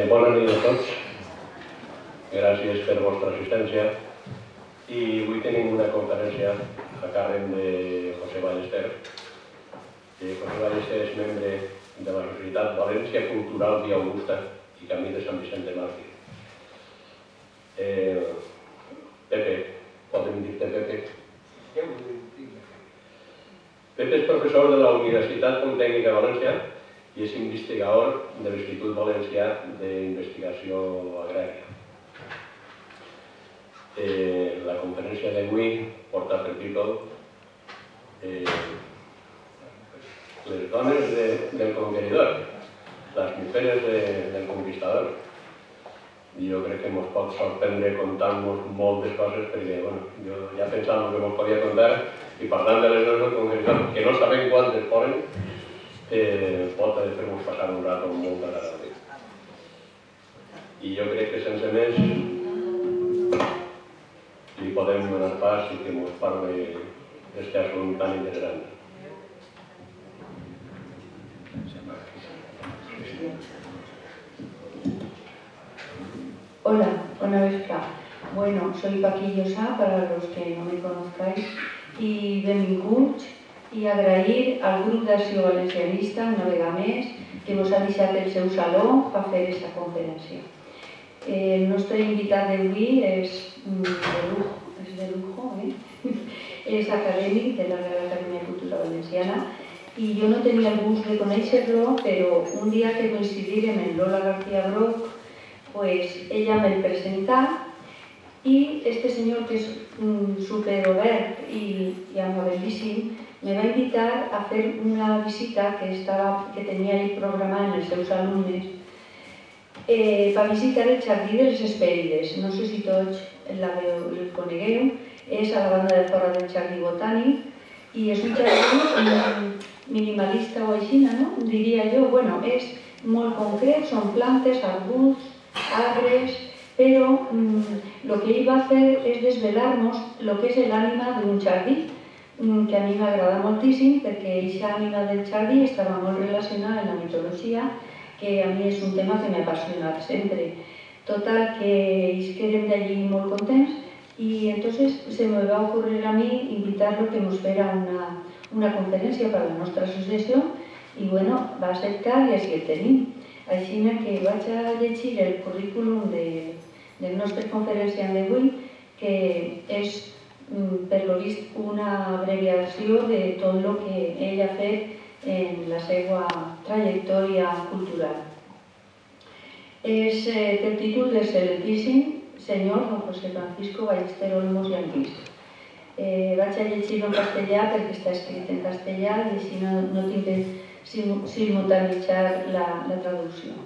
Bona nit a tots. Gràcies per la vostra assistència. I avui tenim una conferència a càrrec de José Ballester. José Ballester és membre de la Societat València Cultural Via Augusta i Camí de Sant Vicent de Màrtir. Pepe, podem dir-te Pepe? Pepe és professor de la Universitat Politècnica de València i és investigador de l'Institut Valencià d'Investigació Agrària. La conferència d'avui porta per títol Les dones del conqueridor, les mujeres del conquistador. I jo crec que ens pot sorprendre contant-nos moltes coses perquè jo ja pensava que ens podia contar i parlant de les dones del conqueridor, que no sabem quantes poden, pot fer-nos passar un rato molt agradable. I jo crec que sense més li podem donar pas i que ens parli d'aquest assumpte tan interessant. Hola, buena vesprà. Bueno, soy Paquillo Sá, para los que no me conozcáis, i benvinguts i agrair al grup d'Acció Valencianista una vegada més que vos ha deixat el seu saló per fer aquesta conferència. El nostre invitat d'avui és de lujo, és acadèmic de la Real Acadèmia de Cultura Valenciana i jo no tenia el gust de conèixer-lo, però un dia que coincidirem en Lola García Broc, pues ella me'l presentà i este senyor, que és superobert i amabilíssim, me va invitar a fer una visita que tenia ell programada en els seus alumnes per visitar el Jardí de les Hespèrides. No sé si tots el conegueu, és a la banda de fora del Jardí Botànic i és un jardí minimalista o així, no? Diria jo, bueno, és molt concret, són plantes, arbusts, arbres, però el que ell va fer és desvelar-nos el que és l'ànima d'un jardí, que a mi m'agrada moltíssim perquè aquesta ànima del jardí estava molt relacionada amb la mitologia, que a mi és un tema que m'ha apassionat sempre. Total, que ells quedem d'allí molt contents y entonces se me va a ocurrir a mí invitarlo que nos fuera una conferència per a la nostra associació i bueno, va acceptar i així el tenim. Així que vaig a llegir el currículum del nostre conferenciant d'avui, que és, per lo vist, una abreviació de tot el que ell ha fet en la seva trajectòria cultural. El títol és Excelentíssim senyor don José Francisco Ballester Olmos i Anguís. Vaig a llegir-lo en castellà perquè està escrit en castellà i així no tinc de simultaneizar la traducción.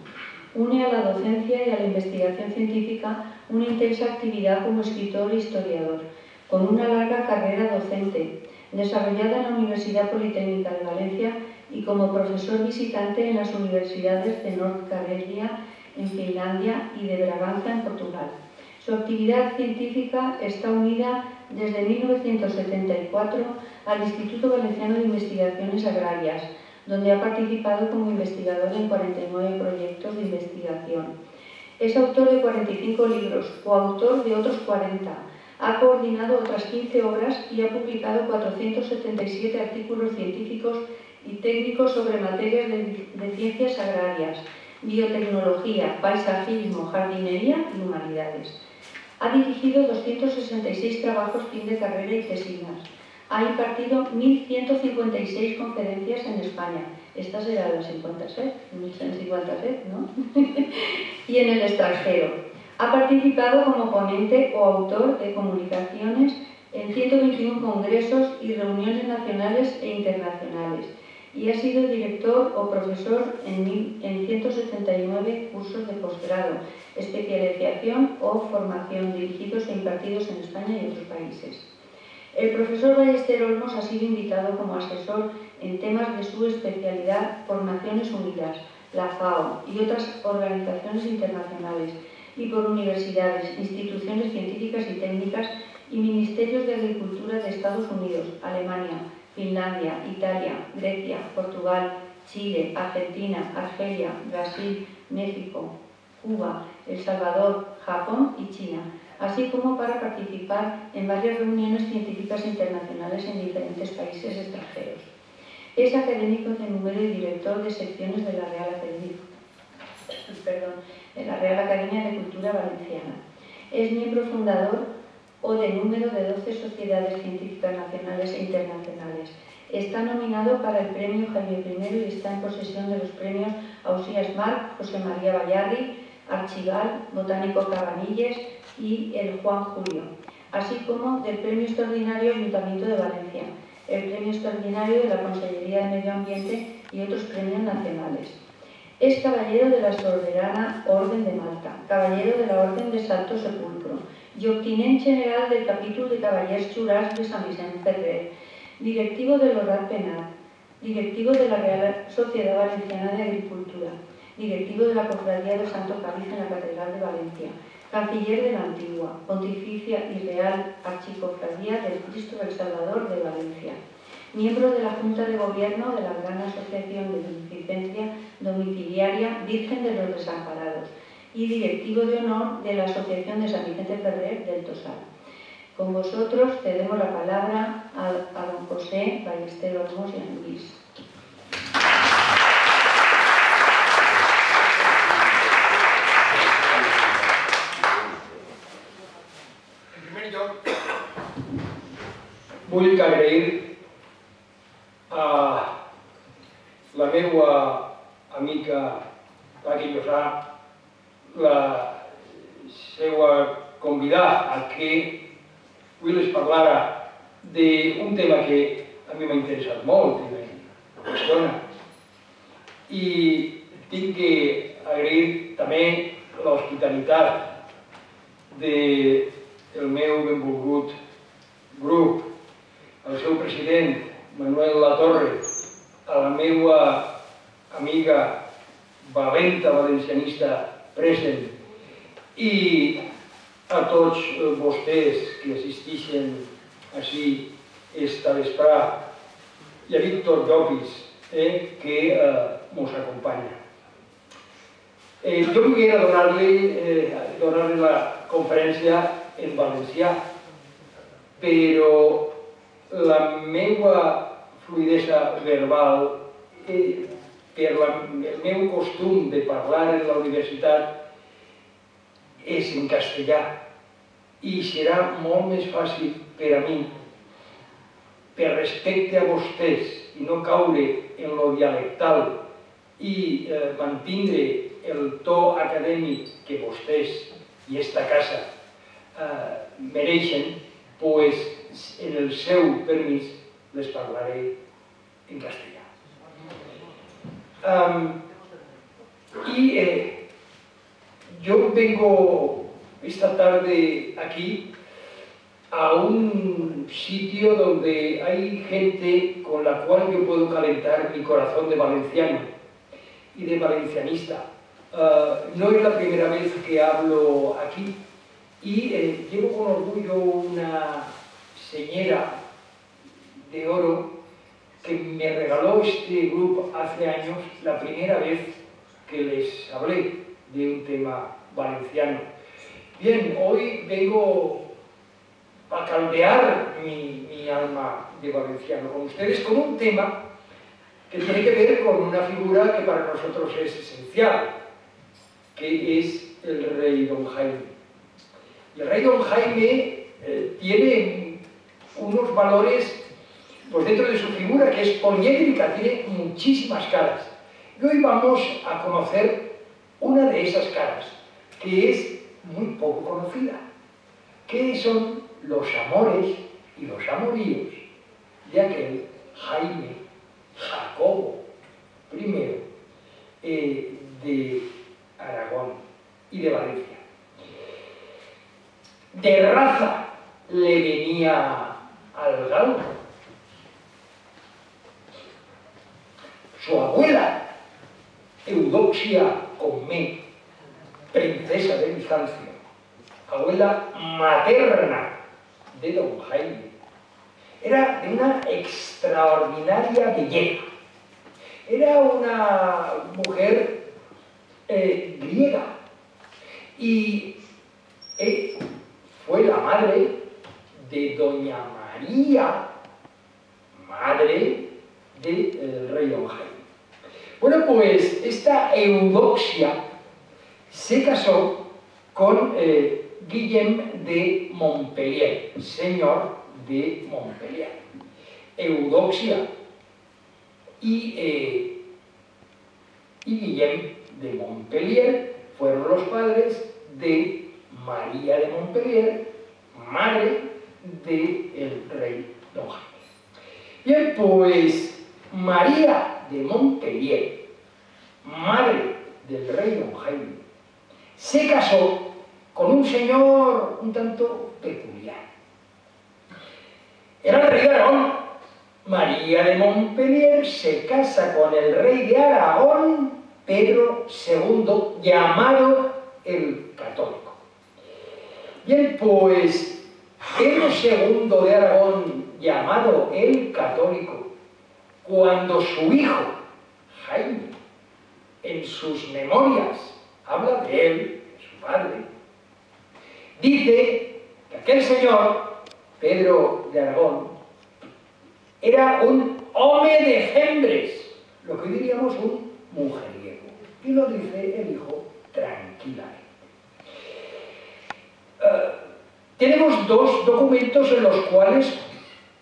Une a la docencia y a la investigación científica una intensa actividad como escritor e historiador, con una larga carrera docente, desarrollada en la Universidad Politécnica de Valencia y como profesor visitante en las universidades de North Karelia, en Finlandia, y de Braganza, en Portugal. Su actividad científica está unida desde 1974 al Instituto Valenciano de Investigaciones Agrarias, donde ha participado como investigador en 49 proyectos de investigación. Es autor de 45 libros, coautor de otros 40, ha coordinado otras 15 obras y ha publicado 477 artículos científicos y técnicos sobre materias de ciencias agrarias, biotecnología, paisajismo, jardinería y humanidades. Ha dirigido 266 trabajos fin de carrera y tesinas. Ha impartido 1.156 conferencias en España. Esta será la 57, 1157, ¿no? Y en el extranjero. Ha participado como ponente o autor de comunicaciones en 121 congresos y reuniones nacionales e internacionales. Y ha sido director o profesor en 179 cursos de posgrado, especialización o formación dirigidos e impartidos en España y otros países. El profesor Ballester Olmos ha sido invitado como asesor en temas de su especialidad por Naciones Unidas, la FAO y otras organizaciones internacionales, y por universidades, instituciones científicas y técnicas y ministerios de Agricultura de Estados Unidos, Alemania, Finlandia, Italia, Grecia, Portugal, Chile, Argentina, Argelia, Brasil, México, Cuba, El Salvador, Japón y China, así como para participar en varias reuniones científicas internacionales en diferentes países extranjeros. Es académico de número y director de secciones de la Real Academia de Cultura Valenciana. Es miembro fundador o de número de 12 sociedades científicas nacionales e internacionales. Está nominado para el Premio Jaime I y está en posesión de los premios Ausías Marc, José María Bayarri, Archigal, Botánico Cabanilles y el Juan Julio, así como del Premio Extraordinario Ayuntamiento de Valencia, el Premio Extraordinario de la Consellería de Medio Ambiente y otros premios nacionales. Es caballero de la Soberana Orden de Malta, caballero de la Orden de Santo Sepulcro, lloctinent general del capítol de Cavallers Jurats de Sant Vicent Ferrer, directivo del Horat Penat, directivo de la Real Sociedad Valenciana de Agricultura, directivo de la Cofradía del Santo Cáliz en la Catedral de Valencia, canciller de la Antigua, Pontificia y Real Archicofradía del Cristo del Salvador de Valencia, miembro de la Junta de Gobierno de la Gran Asociación de Beneficencia Domiciliaria Virgen de los Desamparados y directivo de honor de la Asociación de San Vicente Ferrer del Tosal. Con vosotros cedemos la palabra a don José Ballester Olmos y Anguís. En primer lloc, vull agrair a la meva amiga Paqui Llosà la seva convidar a que avui les parlara d'un tema que a mi m'ha interessat molt i m'apassiona. I tinc que agrair també l'hospitalitat del meu benvolgut grup, al seu president, Manuel Latorre, a la meva amiga valenta valencianista present i a tots vostès que assisteixen així esta vesprà i a Víctor Llopis que mos acompanya. Jo vingué a donar-li la conferència en valencià, però la meva fluidesa verbal, per el meu costum de parlar en la universitat, és en castellà i serà molt més fàcil per a mi, per respecte a vostès i no caure en lo dialectal i mantindre el to acadèmic que vostès i esta casa mereixen, pues en el seu permís les parlaré en castellà. Yo vengo esta tarde aquí a un sitio donde hay gente con la cual yo puedo calentar mi corazón de valenciano y de valencianista. No es la primera vez que hablo aquí y llevo con orgullo una señora de oro que me regaló este grupo hace años, la primera vez que les hablé de un tema valenciano. Bien, hoy vengo a caldear mi alma de valenciano con ustedes con un tema que tiene que ver con una figura que para nosotros es esencial, que es el rey Don Jaime. Y el rey Don Jaime tiene unos valores pues dentro de su figura, que es poliédrica, tiene muchísimas caras. Y hoy vamos a conocer una de esas caras, que es muy poco conocida, que son los amores y los amoríos de aquel Jaime Jacobo I de Aragón y de Valencia. De raza le venía al galgo. Su abuela, Eudoxia Comé, princesa de Bizancio, abuela materna de Don Jaime, era de una extraordinaria belleza. era una mujer griega y fue la madre de doña María, madre del rey don Jaime. Bueno, pues esta Eudoxia se casó con Guillem de Montpellier, señor de Montpellier. Eudoxia y Guillem de Montpellier fueron los padres de María de Montpellier, madre del rey don Jaime. Bien, pues María de Montpellier, madre del rey don Jaime, se casó con un señor un tanto peculiar. Era el rey de Aragón. María de Montpellier se casa con el rey de Aragón, Pedro II, llamado el Católico. Bien, pues Pedro II de Aragón, llamado el Católico, cuando su hijo, Jaime, en sus memorias, habla de él, de su padre, dice que aquel señor, Pedro de Aragón, era un home de fembres, lo que diríamos un mujeriego. Y lo dice el hijo tranquilamente. Tenemos dos documentos en los cuales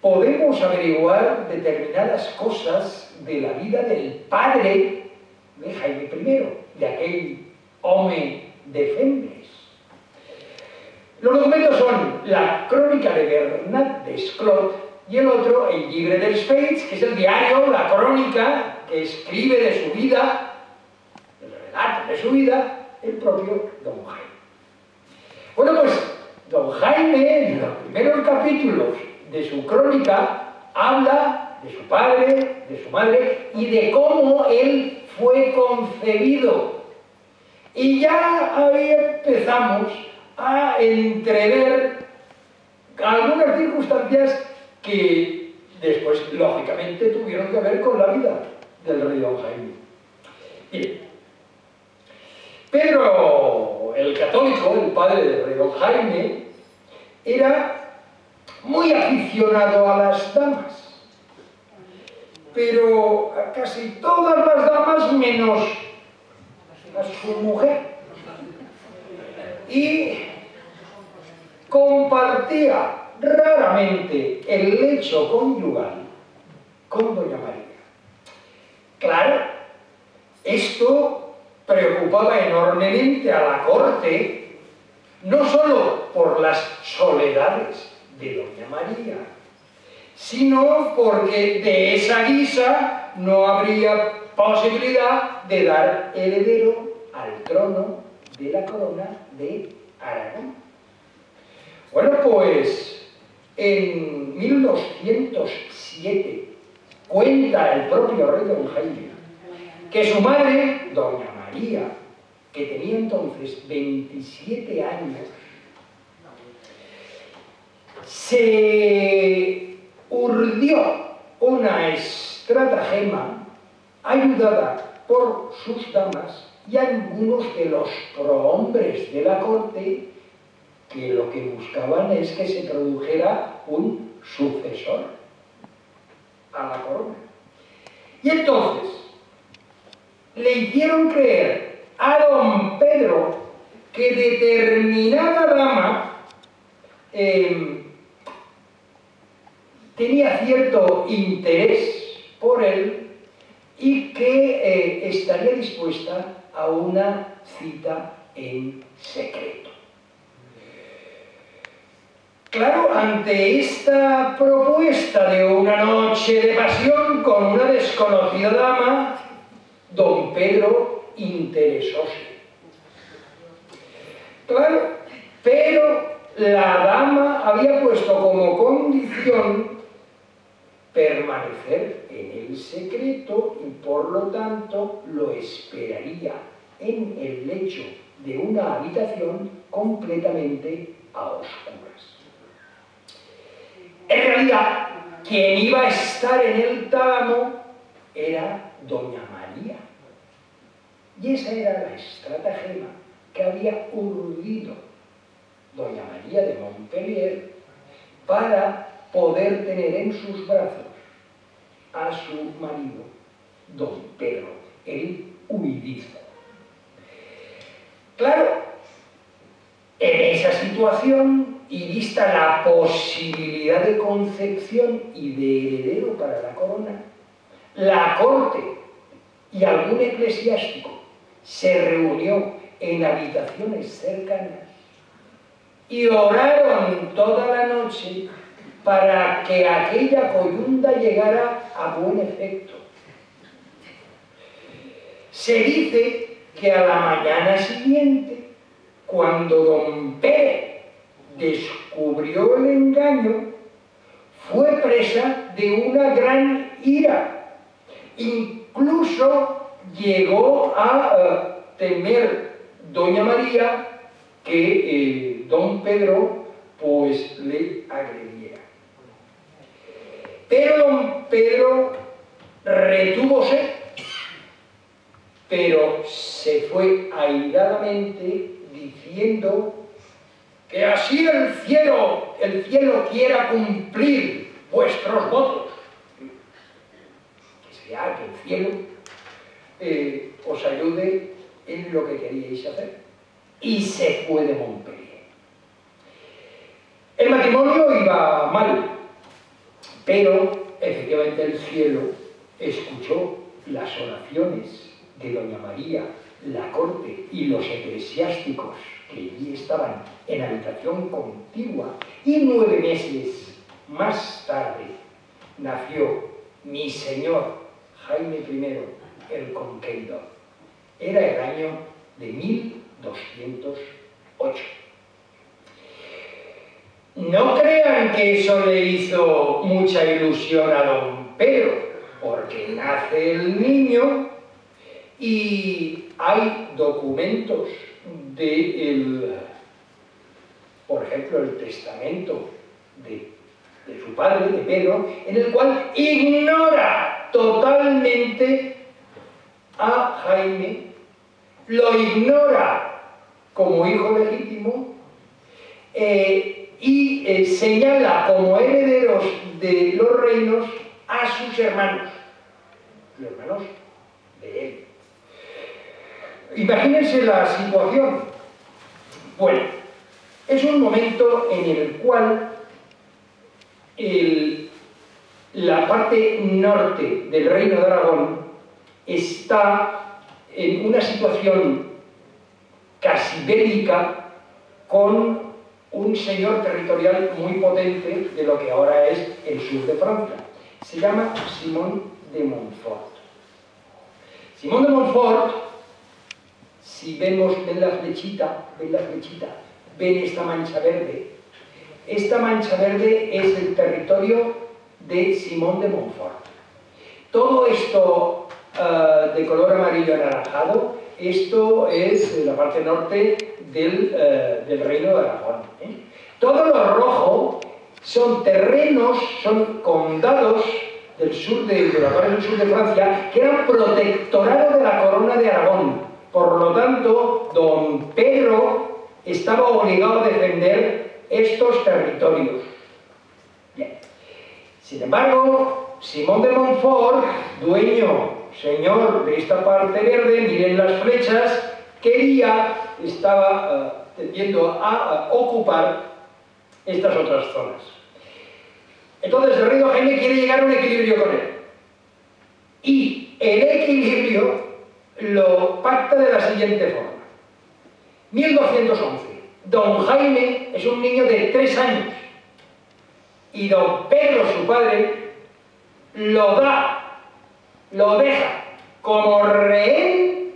podemos averiguar determinadas cosas de la vida del padre de Jaime I, de aquel home de fembres. Los documentos son la crónica de Bernat Desclot y el otro, el Llibre dels Fets, que es el diario, la crónica que escribe de su vida, el relato de su vida, el propio don Jaime. Bueno, pues don Jaime, en los primeros capítulos de su crónica, habla de su padre, de su madre y de cómo él fue concebido. Y ya ahí empezamos a entrever algunas circunstancias que después, lógicamente, tuvieron que ver con la vida del rey don Jaime. Bien. Pedro el Católico, el padre del rey don Jaime, era muy aficionado a las damas, pero a casi todas las damas menos a su mujer. Y compartía raramente el lecho conyugal con doña María. Claro, esto preocupaba enormemente a la corte, no solo por las soledades de doña María, sino porque de esa guisa no habría posibilidad de dar heredero al trono de la corona de Aragón. Bueno, pues en 1207 cuenta el propio rey don Jaime que su madre, doña María, que tenía entonces 27 años, se urdió una estratagema ayudada por sus damas y algunos de los prohombres de la corte, que lo que buscaban es que se produjera un sucesor a la corona. Y entonces le hicieron creer a don Pedro que determinada dama tenía cierto interés por él y que estaría dispuesta a una cita en secreto. Claro, ante esta propuesta de una noche de pasión con una desconocida dama, don Pedro interesóse. Claro, pero la dama había puesto como condición permanecer en el secreto y por lo tanto lo esperaría en el lecho de una habitación completamente a oscuras. En realidad, quien iba a estar en el tálamo era Doña María. Y esa era la estratagema que había urdido Doña María de Montpellier para poder tener en sus brazos a su marido, don Pedro, el huidizo. Claro, en esa situación, y vista la posibilidad de concepción y de heredero para la corona, la corte y algún eclesiástico se reunió en habitaciones cercanas y oraron toda la noche para que aquella coyunda llegara a buen efecto. Se dice que a la mañana siguiente, cuando don Pedro descubrió el engaño, fue presa de una gran ira. Incluso llegó a temer doña María que don Pedro pues le agrediera. Pero don Pedro retúvose, pero se fue airadamente diciendo que así el cielo quiera cumplir vuestros votos. Que sea que el cielo os ayude en lo que queríais hacer. Y se fue de Montpellier. El matrimonio iba mal, pero efectivamente el cielo escuchó las oraciones de doña María, la corte y los eclesiásticos que allí estaban en habitación contigua, y 9 meses más tarde nació mi señor Jaime I el Conqueridor. Era el año de 1208. No crean que eso le hizo mucha ilusión a don Pedro, porque nace el niño y hay documentos por ejemplo, el testamento de su padre, de Pedro, en el cual ignora totalmente a Jaime, lo ignora como hijo legítimo y señala como herederos de los reinos a sus hermanos, los hermanos de él. Imagínense la situación. Bueno, es un momento en el cual la parte norte del Reino de Aragón está en una situación casi bélica con un señor territorial muy potente de lo que ahora es el sur de Francia. Se llama Simón de Montfort. Simón de Montfort, si ven la flechita, ven esta mancha verde. Esta mancha verde es el territorio de Simón de Montfort. Todo esto de color amarillo anaranjado, esto es la parte norte del Reino de Aragón. Todo lo rojo son terrenos, son condados del sur del sur de Francia, que eran protectorados de la corona de Aragón. Por lo tanto, don Pedro estaba obligado a defender estos territorios. Bien. Sin embargo, Simón de Montfort, señor de esta parte verde, miren las flechas, estaba tendiendo a ocupar estas otras zonas. Entonces el rey don Jaime quiere llegar a un equilibrio con él. Y el equilibrio lo pacta de la siguiente forma. 1211. Don Jaime es un niño de 3 años. Y don Pedro, su padre, lo deja como rehén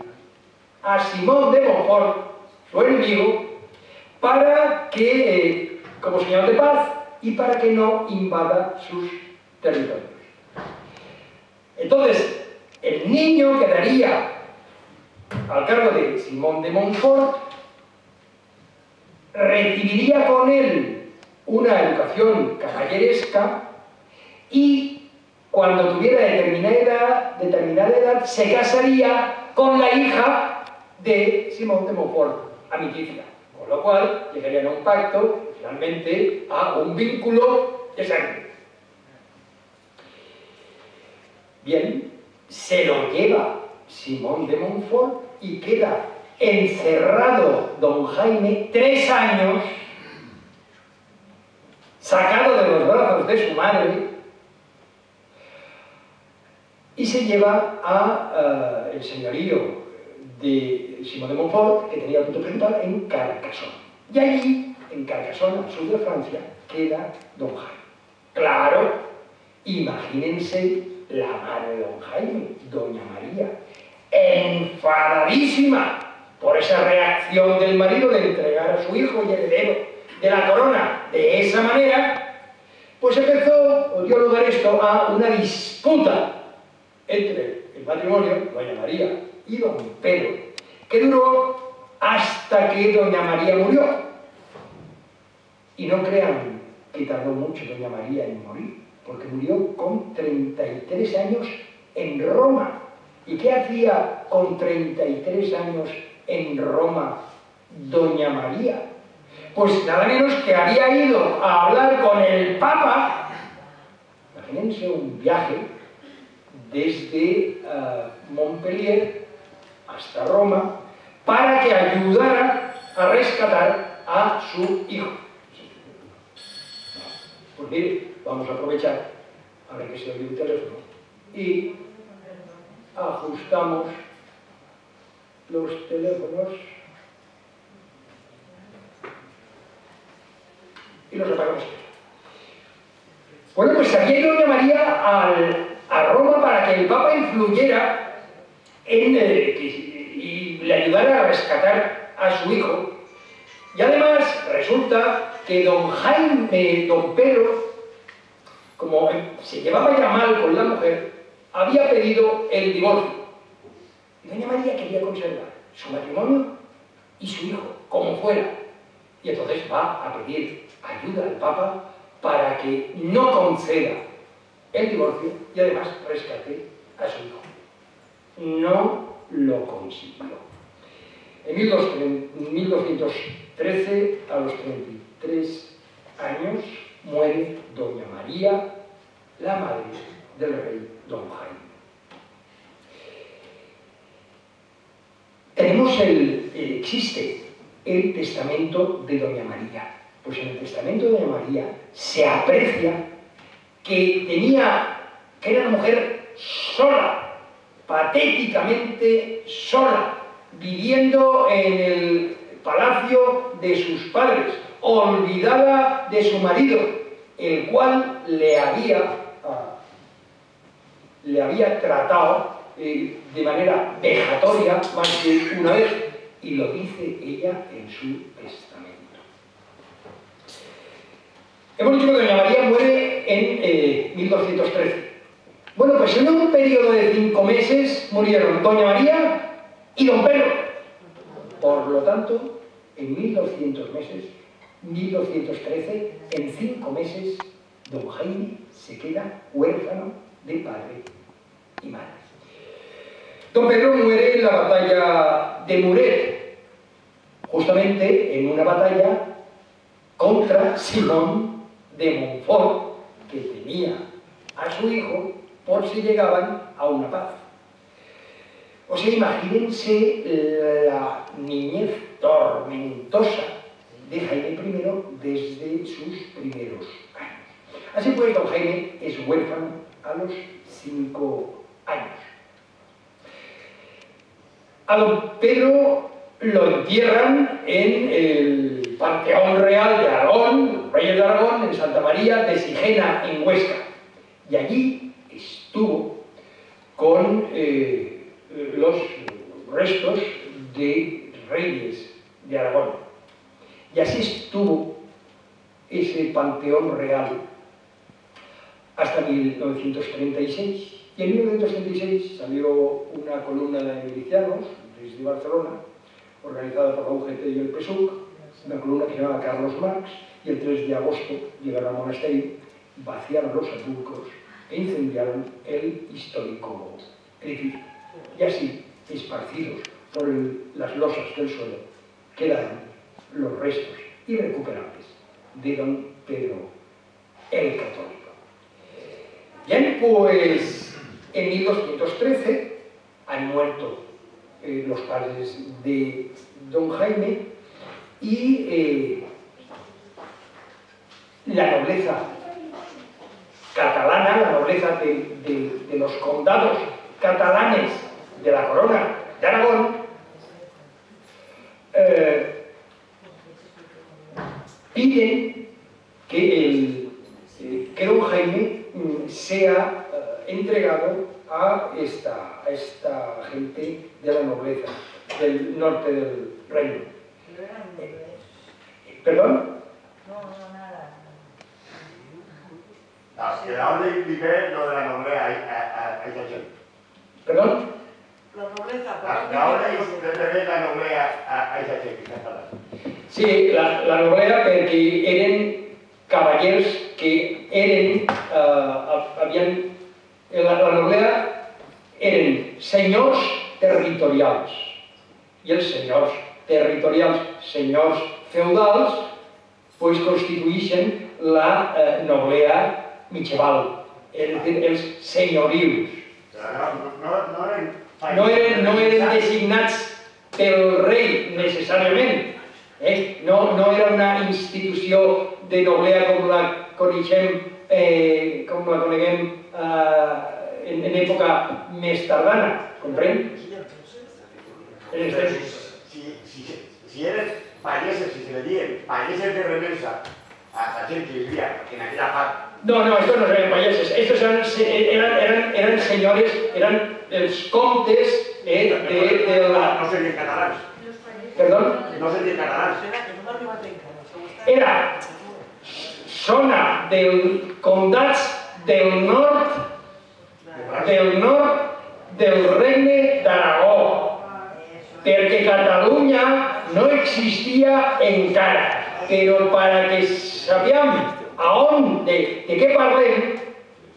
a Simón de Montfort, su enemigo, para que, como señal de paz, y para que no invada sus territorios. Entonces, el niño quedaría al cargo de Simón de Montfort, recibiría con él una educación caballeresca y cuando tuviera determinada edad, se casaría con la hija de Simón de Montfort, amicísima. Con lo cual, llegarían a un pacto, finalmente, a un vínculo de sangre. Bien, se lo lleva Simón de Montfort y queda encerrado don Jaime 3 años, sacado de los brazos de su madre, y se lleva a el señorío de Simón de Montfort, que tenía el punto principal en Carcassonne. Y allí, en Carcassonne, al sur de Francia, queda don Jaime. Claro, imagínense la madre de don Jaime, doña María, enfadadísima por esa reacción del marido de entregar a su hijo y heredero de la corona de esa manera, pues empezó, o dio lugar esto, a una disputa entre el matrimonio, doña María y don Pedro, que duró hasta que doña María murió. Y no crean que tardó mucho doña María en morir, porque murió con 33 años en Roma. ¿Y qué hacía con 33 años en Roma doña María? Pues nada menos que había ido a hablar con el Papa. Imagínense un viaje desde Montpellier hasta Roma para que ayudara a rescatar a su hijo. Pues mire, vamos a aprovechar, ahora que se oye el teléfono, y ajustamos los teléfonos y los apagamos. Bueno, pues había ido doña María a Roma para que el Papa influyera y le ayudara a rescatar a su hijo. Y además resulta que don Jaime, don Pedro, como se llevaba ya mal con la mujer, había pedido el divorcio. Y doña María quería conservar su matrimonio y su hijo, como fuera. Y entonces va a pedir ayuda al Papa para que no conceda el divorcio y además rescate a su hijo. No lo consiguió. En 1213, a los 33 años, muere doña María, la madre del rey don Jaime. Existe el testamento de doña María. Pues en el testamento de doña María se aprecia que era una mujer sola, patéticamente sola, viviendo en el palacio de sus padres, olvidada de su marido, el cual le había tratado de manera vejatoria más de una vez, y lo dice ella en su testamento. Hemos dicho que doña María muere en 1213. Bueno, pues en un periodo de 5 meses murieron doña María y don Pedro. Por lo tanto, en 1213, en 5 meses, don Jaime se queda huérfano de padre y madre. Don Pedro muere en la batalla de Muret, justamente en una batalla contra Simón de Montfort, que tenía a su hijo por si llegaban a una paz. O sea, imagínense la niñez tormentosa de Jaime I desde sus primeros años. Así pues, don Jaime es huérfano a los 5 años. A don Pedro lo entierran en el Panteón Real de Aragón, los Reyes de Aragón, en Santa María de Sigena, en Huesca. Y allí estuvo con los restos de reyes de Aragón. Y así estuvo ese Panteón Real hasta 1936. Y en 1936 salió una columna de milicianos desde Barcelona, organizada por la UGT y el PSUC, una columna que se llamaba Carlos Marx, y el 3 de agosto llegaron al monasterio, vaciaron los sepulcros e incendiaron el histórico edificio. Y así, esparcidos por las losas del suelo, quedaron los restos irrecuperables de don Pedro el Católico. Bien, pues en 1213 han muerto los padres de don Jaime y la nobleza catalana, la nobleza de los condados catalanes de la corona de Aragón, piden que don Jaime sea entregado a esta gente de la nobleza del norte del reino. ¿Perdón? ¿De dónde vive lo de la nobleza a esa gente? ¿Perdón? ¿De dónde vive la nobleza a esa gente? Sí, la nobleza perquè eren cavallers que eren, la nobleza eren senyors territorials i els senyors territorials, senyors feudals, pues constituïxen la nobleza mitjaval, és a dir, els senyorius. No eren designats pel rei necessàriament, no era una institució de noblesa com la coneixem, com la coneguem en època més tardana, comprèn? Si eres payeses, si se le diuen payeses de remensa a la gent que vivia en aquella part. No, estos no eran payeses, estos eran señores, eran els comtes de la... No serien catalans. Perdón? No serien catalans. Era zona dels condats del nord del regne d'Aragó, perquè Catalunya no existia encara, però perquè sapiem de què parlem,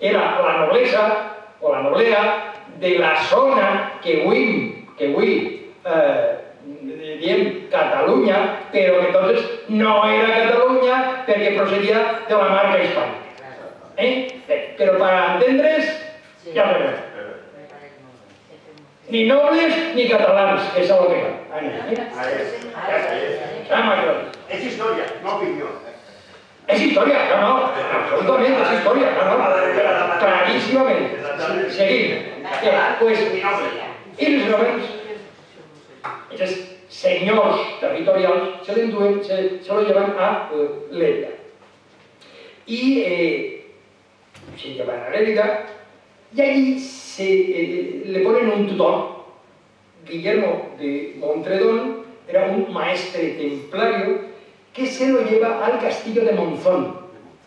era la noblesa o la noblea de la zona que avui diem Catalunya, però que entonces no era Catalunya perquè procedia de la marca hispànica. Però per entendre's, ja ho veurem. Ni nobles ni catalans, que és el que va. És història, no opinió. És història, no, absolutament, és història, no, claríssimament. Seguim. Pues, i els nobles, els senyors territorials, se lo llevan a Lérida. Y se llevan a Lérida y allí le ponen un tutor. Guillermo de Montredón era un maestre templario que se lo lleva al castillo de Monzón.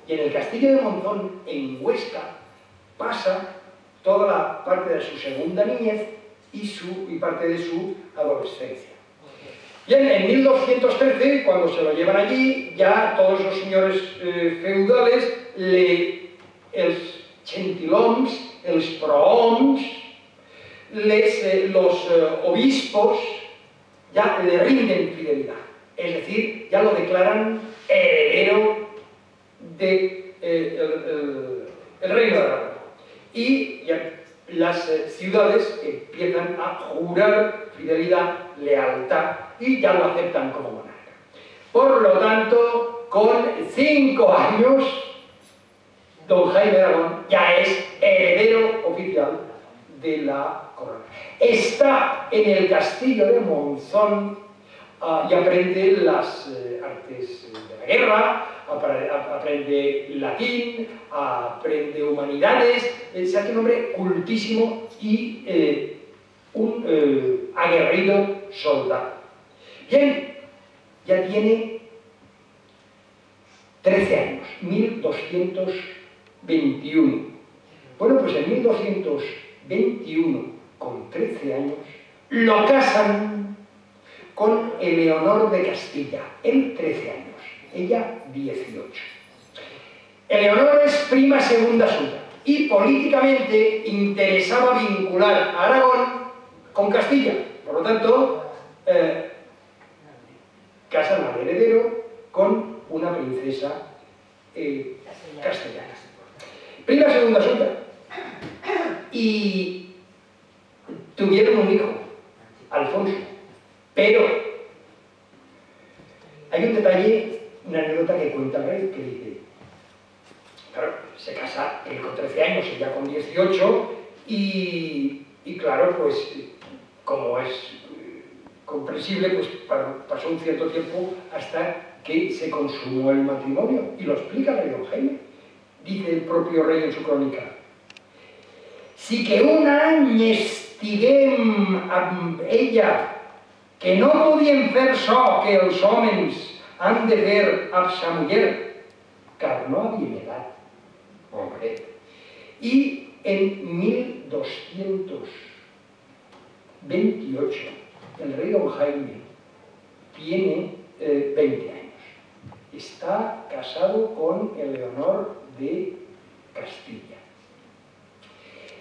Y en el castillo de Monzón, en Huesca, pasa toda la parte de su segunda niñez y parte de su adolescencia. Bien, en 1213, cuando se lo llevan allí, ya todos los señores feudales, els gentilhoms, els prohoms, los obispos, ya le rinden fidelidad. Es decir, ya lo declaran heredero del reino de Aragón. Y ya las ciudades empiezan a jurar fidelidad, lealtad, y ya lo aceptan como monarca. Por lo tanto, con 5 años, don Jaime de Aragón ya es heredero oficial de la corona. Está en el castillo de Monzón y aprende las artes de la guerra, aprende latín, aprende humanidades, se hace un hombre cultísimo y un aguerrido soldado. Bien, ya tiene 13 años, 1221. Bueno, pues en 1221, con 13 años, lo casan con Eleonor de Castilla, él 13 años, ella 18. Eleonor es prima segunda suya y políticamente interesaba vincular a Aragón con Castilla. Por lo tanto, casan al heredero con una princesa castellana. Prima segunda suya. Y tuvieron un hijo, Alfonso. Pero hay un detalle, una anécdota que cuenta el rey, que dice, claro, se casa él con 13 años, ella con 18, y claro, pues, como es comprensible, pues pasó un cierto tiempo hasta que se consumó el matrimonio, y lo explica el rey don Jaime. Dice el propio rey en su crónica: «Si que un any estiguem amb ella, que no podien fer so que els homes han de fer amb sa muller, car no havien edat». Hombre. Y en 1228 el rey don Jaime tiene 20 años. Está casado con Eleonor de Castilla.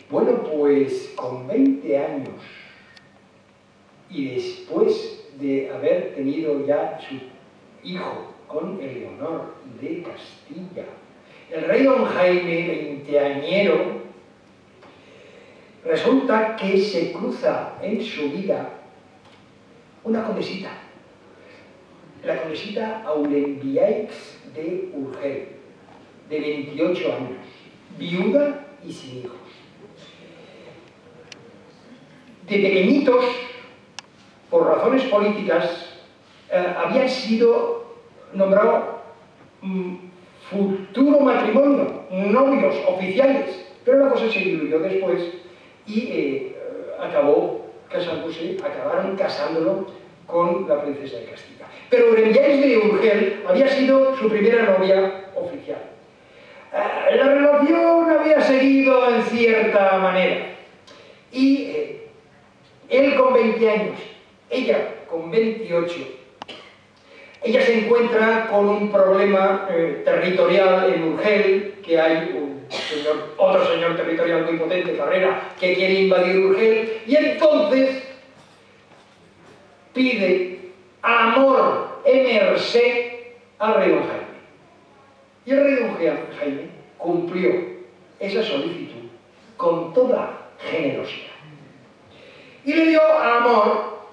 Bueno, pues con 20 años y después de haber tenido ya su hijo con Eleonor de Castilla, el rey don Jaime, veinteañero, resulta que se cruza en su vida una condesita, la condesita Aurembiaix de Urgel, de 28 años, viuda y sin hijos. De pequeñitos, por razones políticas, habían sido nombrados futuro matrimonio, novios oficiales, pero la cosa se diluyó después y acabaron casándolo con la princesa de Castilla. Pero Aurembiaix de Urgel había sido su primera novia oficial. La relación había seguido en cierta manera y él con 20 años, ella con 28, ella se encuentra con un problema territorial en Urgel, que hay otro señor territorial muy potente, Carrera, que quiere invadir Urgel, y entonces pide amor e merced al rey don Jaime. Y el rey don Jaime cumplió esa solicitud con toda generosidad. Y le dio amor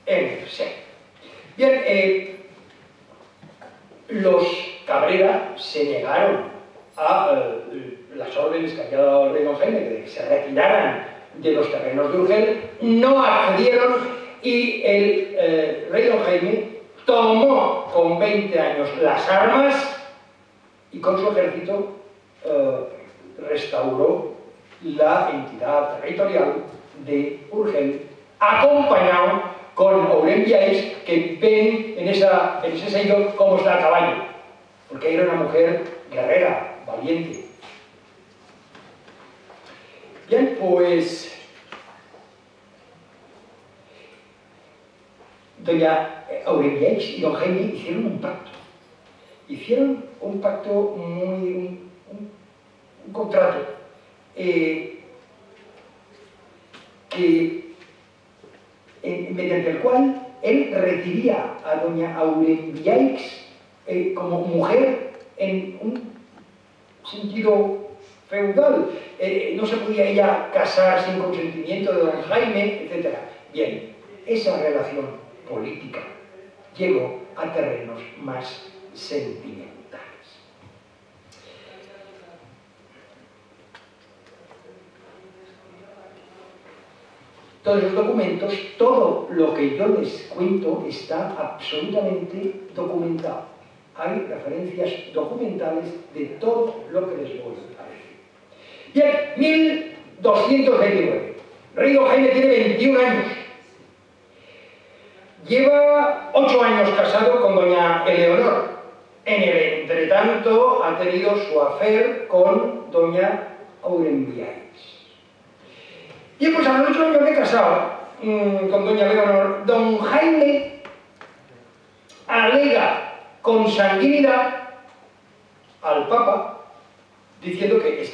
e merced. Bien, los Cabrera se negaron a las órdenes que había dado el rey don Jaime de que se retiraran de los terrenos de Urgel, no accedieron y el rey don Jaime tomó con 20 años las armas y con su ejército restauró la entidad territorial de Urgel, acompañado con Aurembiaix, que ven en ese sello cómo está a caballo, porque era una mujer guerrera, valiente. Bien, pues doña Aurembiaix y don Jaime hicieron un pacto. Hicieron un pacto un contrato mediante el cual él recibía a doña Aurembiaix como mujer en un sentido feudal. No se podía ella casar sin consentimiento de don Jaime, etc. Bien, esa relación política llegó a terrenos más sentimentales. Todos los documentos, todo lo que yo les cuento está absolutamente documentado. Hay referencias documentales de todo lo que les voy a decir. Bien, 1229. Rey don Jaime tiene 21 años. Lleva 8 años casado con doña Eleonor. En el entretanto ha tenido su afer con doña Aurembiaix. Y pues a los 8 años de casado con doña Eleonor, don Jaime alega consanguinidad al Papa, diciendo que es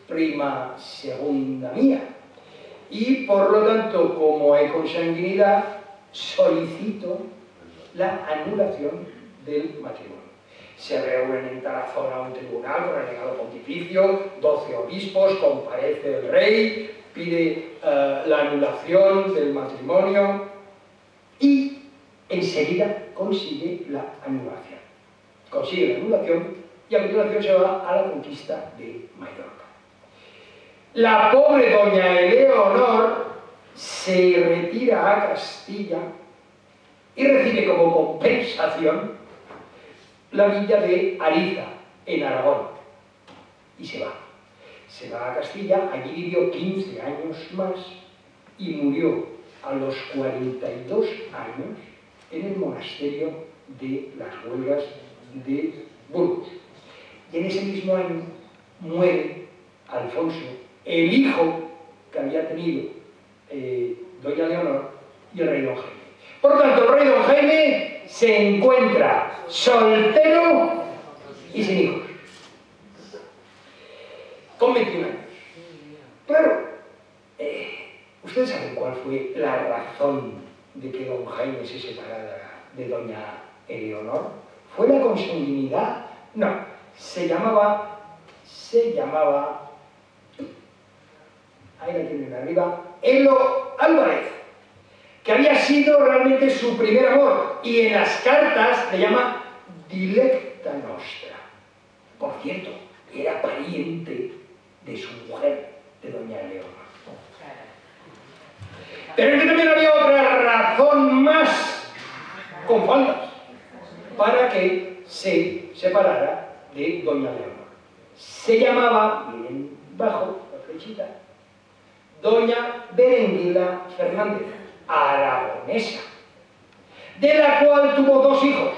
prima segunda mía. Y por lo tanto, como hay consanguinidad, solicito la anulación del matrimonio. Se reúnen en Tarazona un tribunal con el legado pontificio, 12 obispos, comparece el rey, pide la anulación del matrimonio y enseguida consigue la anulación. Consigue la anulación y a continuación se va a la conquista de Mallorca. La pobre doña Eleonor se retira a Castilla y recibe como compensación la villa de Ariza, en Aragón, y se va. Se va a Castilla, allí vivió 15 años más y murió a los 42 años en el monasterio de las Huelgas de Burgos. Y en ese mismo año muere Alfonso, el hijo que había tenido doña Leonor y el rey don Jaime. Por tanto, el rey don Jaime se encuentra soltero y sin hijos, con 21 años. Claro, ustedes saben cuál fue la razón de que don Jaime se separara de doña Eleonor. ¿Fue la consanguinidad? No, se llamaba, ahí la tienen arriba, Elo Álvarez, que había sido realmente su primer amor, y en las cartas le llama Dilecta Nostra. Por cierto, era pariente de su mujer, de doña Eleonor. Pero es que también había otra razón más, con faldas, para que se separara de doña Leonor. Se llamaba, miren bajo la flechita, doña Berenguela Fernández, aragonesa, de la cual tuvo 2 hijos,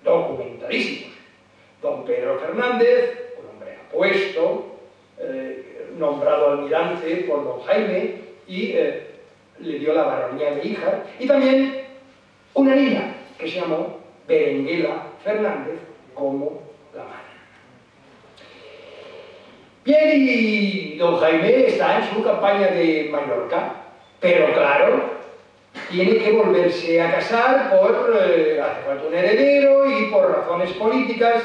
documentadísimos. Don Pedro Fernández, un hombre apuesto, nombrado almirante por don Jaime, y le dio la baronía de hija, y también una niña que se llamó Berenguela Fernández como la madre. Bien, y don Jaime está en su campaña de Mallorca, pero claro, tiene que volverse a casar por hace falta un heredero y por razones políticas.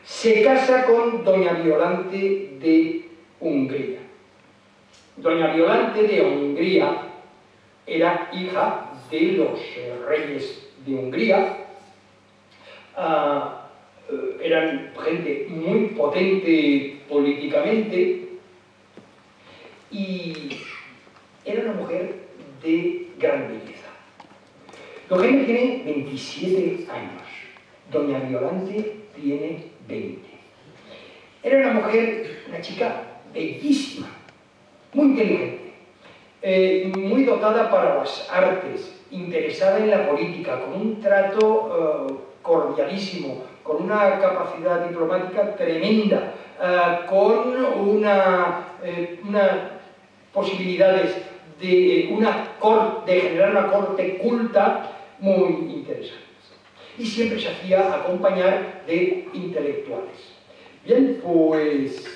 Se casa con doña Violante de Hungría. Doña Violante de Hungría era hija de los reyes de Hungría. Eran gente muy potente políticamente y era una mujer de gran belleza. Don Jaime tiene 27 años, doña Violante tiene 20. Era una mujer, una chica bellísima, muy inteligente, muy dotada para las artes, interesada en la política, con un trato cordialísimo, con una capacidad diplomática tremenda, con unas posibilidades de generar una corte culta muy interesantes. Y siempre se hacía acompañar de intelectuales. Bien, pues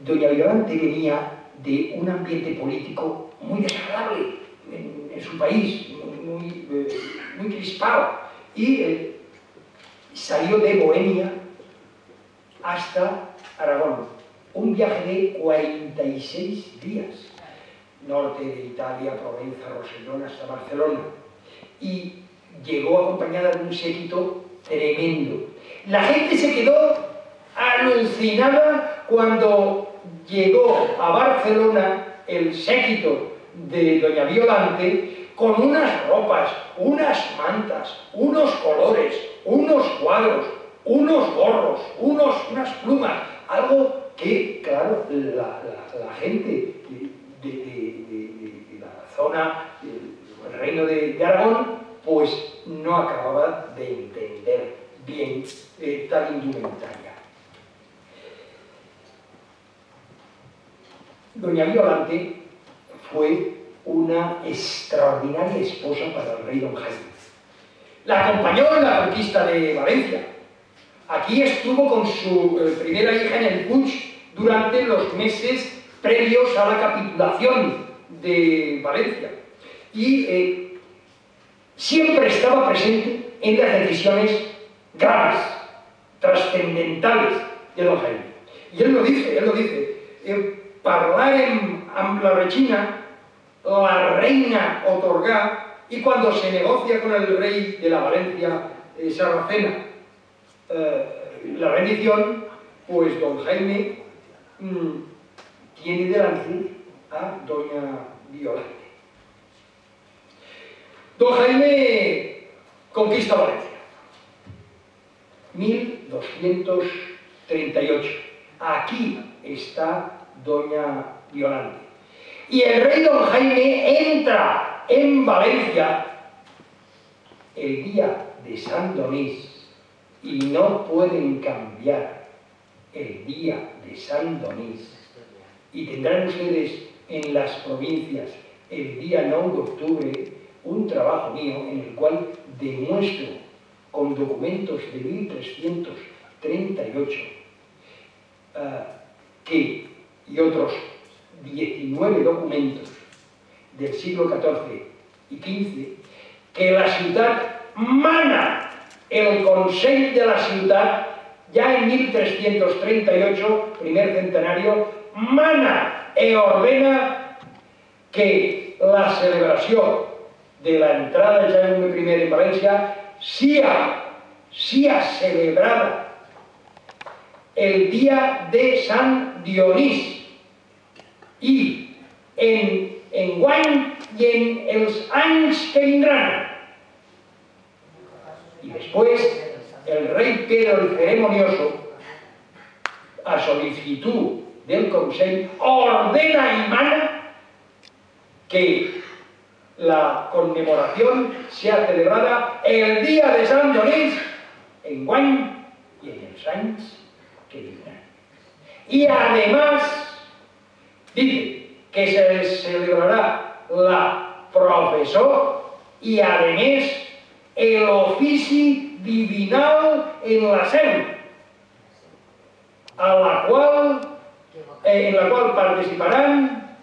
doña Violante venía de un ambiente político muy desagradable en su país, muy crispado, y salió de Bohemia hasta Aragón, un viaje de 46 días, norte de Italia, Provenza, Rosellón, hasta Barcelona, y llegó acompañada de un séquito tremendo. La gente se quedó alucinada cuando llegó a Barcelona el séquito de doña Violante con unas ropas, unas mantas, unos colores, unos cuadros, unos gorros, unas plumas, algo que, claro, la gente de la zona, del reino de Aragón, pues no acababa de entender bien tal indumentaria. Doña Violante fue una extraordinaria esposa para el rey don Jaime. La acompañó en la conquista de Valencia, Aquí estuvo con su primera hija en el Puig durante los meses previos a la capitulación de Valencia. Y siempre estaba presente en las decisiones graves, trascendentales de don Jaime. Y él lo dice, parlarem amb la regina, la reina otorgá, y cuando se negocia con el rey de la Valencia sarracena la rendición, pues don Jaime tiene delante a doña Violante. Don Jaime conquista Valencia. 1238. Aquí está doña Violante. Y el rey don Jaime entra en Valencia el día de San Donís, y no pueden cambiar el día de San Donís. Y tendrán ustedes en las provincias el día 9 de octubre un trabajo mío en el cual demuestro con documentos de 1338 y otros 19 documentos del siglo XIV y XV, que la ciudad mana, el Consell de la ciudad, ya en 1338, primer centenario, mana e ordena que la celebración de la entrada de Jaume I en Valencia sea celebrada el día de San Dionís, i enguany i en els anys que vindran. Y después el rey Pedro el Ceremonioso, a solicitud del Consell, ordena y mana que la conmemoración sea celebrada el día de San Donís, enguany y en els anys que vendrán. Y además dice que se celebrará la profesó y además el ofici divinal en la seu, en la cual participarán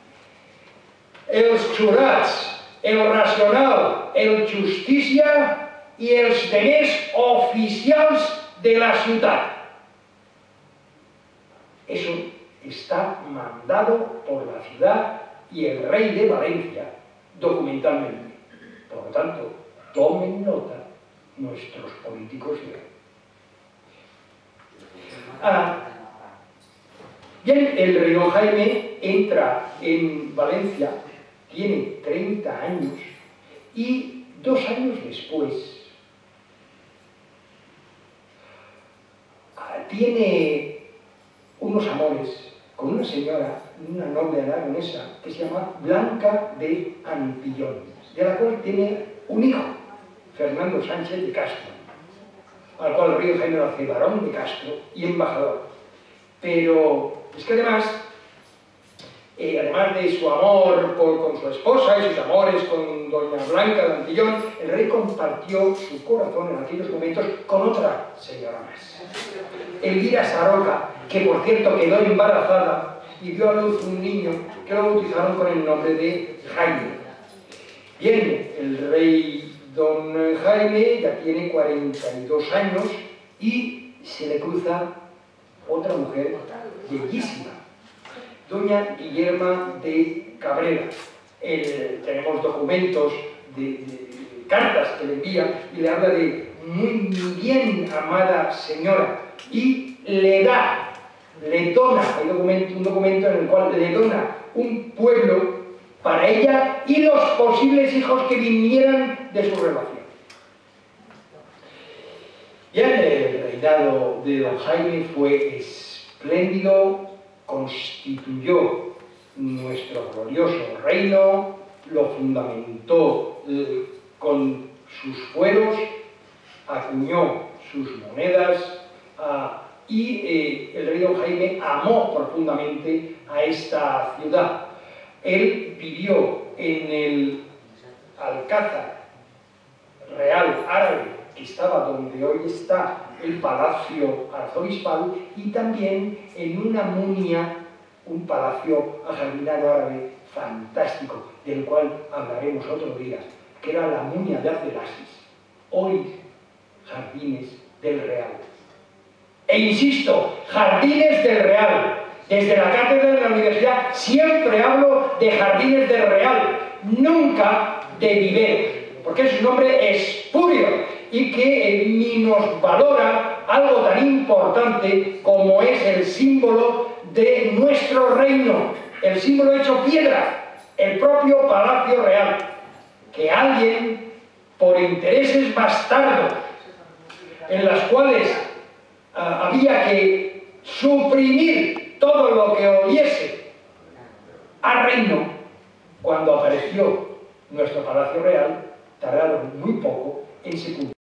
els jurats, el racional, el justícia y els demés oficials de la ciudad. Eso está mandado por la ciudad y el rey de Valencia documentalmente. Por lo tanto, tomen nota nuestros políticos de hoy. Bien, el rey don Jaime entra en Valencia, tiene 30 años y 2 años después tiene unos amores con una señora, una noble aragonesa que se llama Blanca de Antillón, de la cual tiene un hijo, Fernando Sánchez de Castro, al cual el rey Jaime lo hace barón de Castro y embajador. Pero es que además de su amor con su esposa y sus amores con doña Blanca de Antillón, el rey compartió su corazón en aquellos momentos con otra señora más, Elvira Sarroca, que por cierto quedó embarazada y dio a luz un niño que lo bautizaron con el nombre de Jaime. Bien, el rey don Jaime ya tiene 42 años y se le cruza otra mujer bellísima, doña Guillerma de Cabrera. Tenemos documentos de cartas que le envía y le habla de muy bien amada señora, y le dona, hay un documento en el cual le dona un pueblo para ella y los posibles hijos que vinieran de su relación. Bien, el reinado de don Jaime fue espléndido, constituyó nuestro glorioso reino, lo fundamentó con sus fueros, acuñó sus monedas y el rey don Jaime amó profundamente a esta ciudad. Él vivió en el Alcázar Real árabe, que estaba donde hoy está el palacio arzobispal y también en una munia, un palacio ajardinado árabe fantástico, del cual hablaremos otro día, que era la munia de Abdelaziz, hoy Jardines del Real. E insisto, Jardines del Real. Desde la cátedra de la universidad siempre hablo de Jardines del Real, nunca de viveros, porque es un nombre espurio y que minusvalora algo tan importante como es el símbolo de nuestro reino, el símbolo hecho piedra, el propio Palacio Real, que alguien, por intereses bastardos, en las cuales había que suprimir todo lo que oliese a reino, cuando apareció nuestro Palacio Real, tardaron muy poco en sepultar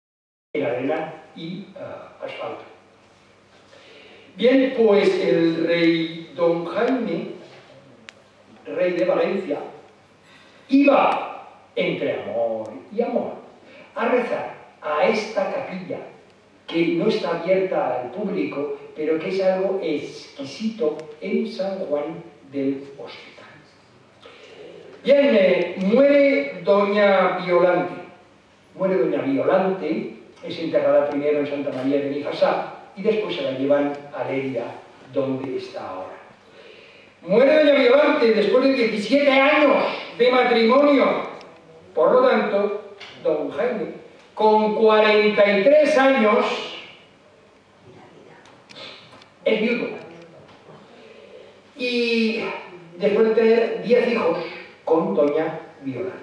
en arena y asfalto. Bien, pues el rey don Jaime, rey de Valencia, iba entre amor y amor a rezar a esta capilla, que no está abierta al público, pero que es algo exquisito en San Juan del Hospital. Bien, muere doña Violante. Muere doña Violante, es enterrada primero en Santa María de Benifasá y después se la llevan a Lérida, donde está ahora. Muere doña Violante después de 17 años de matrimonio. Por lo tanto, don Jaime, con 43 años, es viudo. Y después de tener 10 hijos con doña Violante.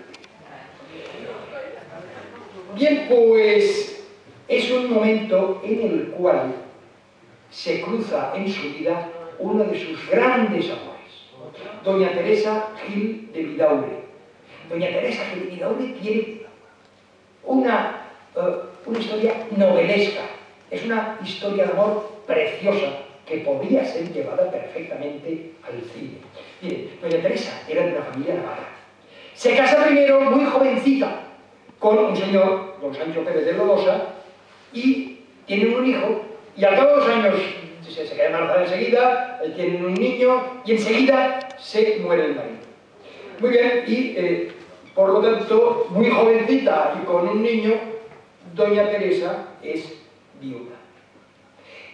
Bien, pues es un momento en el cual se cruza en su vida uno de sus grandes amores, doña Teresa Gil de Vidaurre. Doña Teresa Gil de Vidaurre tiene una historia novelesca, es una historia de amor preciosa que podría ser llevada perfectamente al cine. Miren, doña Teresa era de una familia navarra. Se casa primero muy jovencita con un señor, don Sancho Pérez de Lodosa, y tienen un hijo, y al cabo de 2 años se queda embarazada enseguida, tienen un niño, y enseguida se muere el marido. Muy bien, y por lo tanto, muy jovencita y con un niño, doña Teresa es viuda.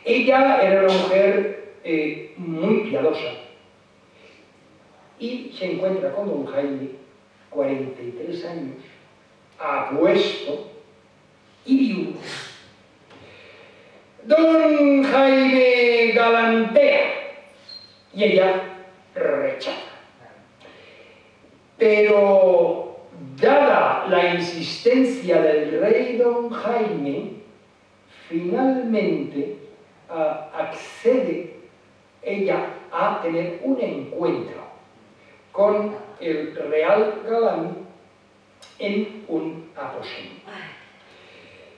Ella era una mujer muy piadosa y se encuentra con don Jaime, 43 años, apuesto y viudo. Don Jaime galantea y ella rechaza. Pero, dada la insistencia del rey don Jaime, finalmente accede ella a tener un encuentro con el real galán en un aposento.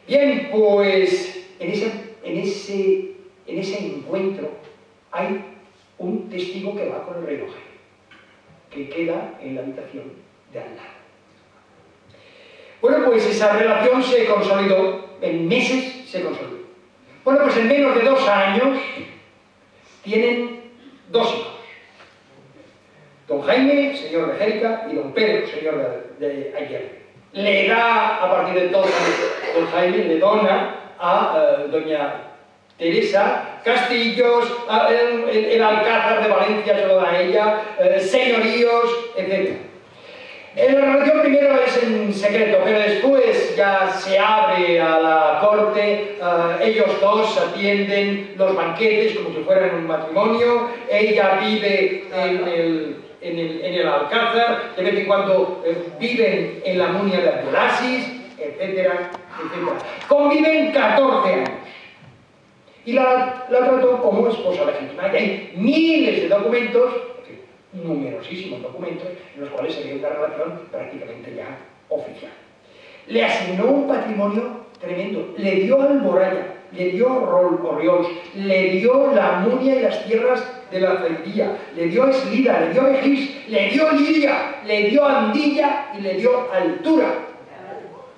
Bien, pues en ese encuentro hay un testigo que va con el rey don Jaime, que queda en la habitación de al lado. Bueno, pues esa relación se consolidó, en meses se consolidó. Bueno, pues en menos de 2 años tienen 2 hijos. Don Jaime, señor de Jérica, y don Pedro, señor de Aguirre. Le da, a partir de entonces, don Jaime le dona a doña Teresa castillos, el Alcázar de Valencia se lo da a ella, señoríos, etc. La relación primero es en secreto, pero después ya se abre a la corte, ellos dos atienden los banquetes como si fueran un matrimonio, ella vive en el Alcázar, de vez en cuando viven en la munia de Abdelaziz, etcétera, etcétera. Conviven 14 años. Y la trató como esposa legítima. Y hay miles de documentos, numerosísimos documentos, en los cuales se ve una relación prácticamente ya oficial. Le asignó un patrimonio tremendo, le dio Alboraya, le dio Orriols, le dio la munia y las tierras de la Celdía, le dio Eslida, le dio Begís, le dio Lidia, le dio Andilla y le dio Altura.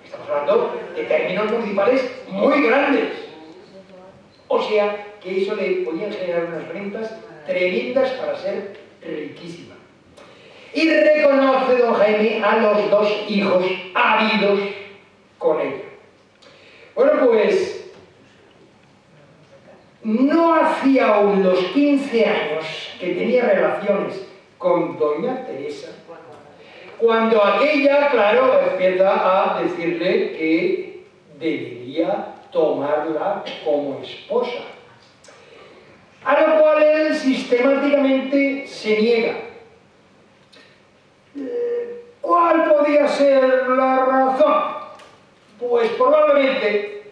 Estamos hablando de términos municipales muy grandes. O sea, que eso le podía generar unas rentas tremendas para ser riquísima. Y reconoce don Jaime a los dos hijos habidos con ella. Bueno, pues no hacía aún los 15 años que tenía relaciones con doña Teresa, cuando aquella, claro, empieza a decirle que debería tomarla como esposa, a lo cual él sistemáticamente se niega. ¿Cuál podía ser la razón? Pues probablemente